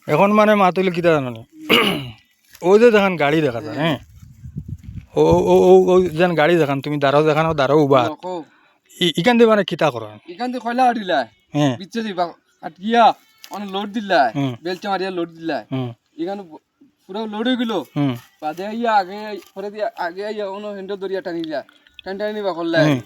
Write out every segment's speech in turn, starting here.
এখন মানে মাতুলে কিতা জানো নি ও যে দেখান গাড়ি দেখা যায় হ্যাঁ ও ও ও ও যেন গাড়ি দেখান তুমি দাঁড়াও দেখানো দাঁড়াও উবা ইখান দিয়ে মানে কিতা করো এখান থেকে কয়লা আটিলা হ্যাঁ বিচ্ছে দিবা আটকিয়া অনেক লোড দিলা হুম বেলচা মারিয়া লোড দিলা হুম এখানে পুরো লোড হয়ে গেল হুম বাদে আইয়া আগে পরে দিয়ে আগে আইয়া অন্য হেন্ড দরিয়া টানিলা টানি নিবা করলা হুম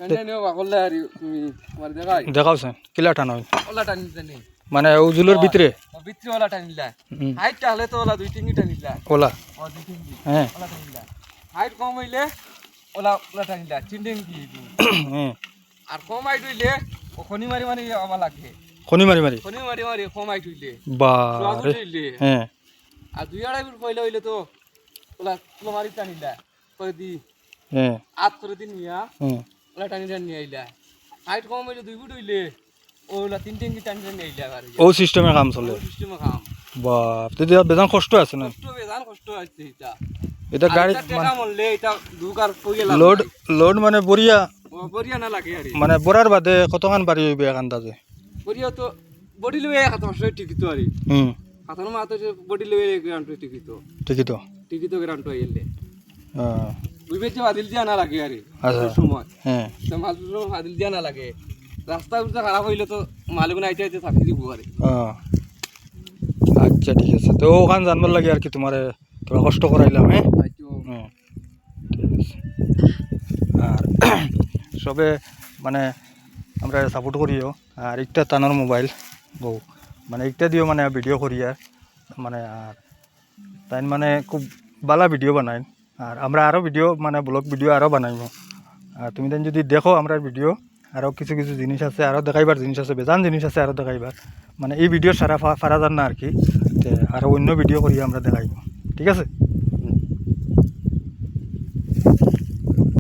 টানি নিবা করলা আর তুমি আমার দেখাই দেখাও স্যার কিলা টানো ওলা টানি জানি মানে উজুলোর ভিতরে ভিতরে ওলা টানিলা হুম হাইট টাহলে তো ওলা দুই টিঙ্গি টানিলা ওলা ও দুই টিঙ্গি হ্যাঁ ওলা টানিলা হাইট কম হইলে ওলা ওলা টানিলা চিন্ডিং কি হ্যাঁ আর কম হাইট হইলে ও খনি মারি মারি আবার লাগে খনি মারি মারি খনি মারি মারি কম হাইট হইলে বারে হইলে হ্যাঁ আর 2-2.5 ফুট কইলে হইলে তো ওলা তুলো মারি টানিলা করে দি হ্যাঁ আত করে দি নিয়া হুম ওলা টানি টানি আইলা হাইট কম হইলে 2 ফুট হইলে ওলা 3 টিঙ্গি টানি টানি আইলা আর ও সিস্টেমে কাম চলে সিস্টেমে কাম বাপ তেতিয়া বেজান কষ্ট আছে না কষ্ট বেজান কষ্ট আছে এটা এটা গাড়ি টাকা মরলে এটা দুকার কইলা লোড লোড মানে বরিয়া বড়িয়া না লাগে আরে মানে বরার বাদে কতখান বাড়ি হইবে এক আন্দাজে বড়িয়া তো বডি লয়ে খাতা মাসে টিকিট আরে হুম খাতানো মাতে বডি লয়ে গ্রান্ট টিকিট ঠিকই তো টিকিট গ্রান্ট আইলে হ্যাঁ বুঝবে যে আদিল দিয়া না লাগে আরে আচ্ছা সময় হ্যাঁ তো মালগুলো আদিল দিয়া না লাগে রাস্তা উল্টা খারাপ হইলে তো মালগুলো আইতে আইতে থাকি দিব আরে হ্যাঁ আচ্ছা ঠিক আছে তো ওখান জানবার লাগে আর কি তোমার তোরা কষ্ট করাইলাম হ্যাঁ হ্যাঁ ঠিক আছে আর সবে মানে আমরা সাপোর্ট করিও আর একটা টানোর মোবাইল বউ মানে একটা দিও মানে ভিডিও করি আর মানে আর তাই মানে খুব ভালো ভিডিও বানাই আর আমরা আরও ভিডিও মানে ব্লগ ভিডিও আরও বানাইব আর তুমি তাই যদি দেখো আমরা ভিডিও আরও কিছু কিছু জিনিস আছে আরও দেখাইবার জিনিস আছে বেজান জিনিস আছে আরও দেখাইবার মানে এই ভিডিও সারা ফারা যান না আর কি আরও অন্য ভিডিও করি আমরা দেখাইব ঠিক আছে।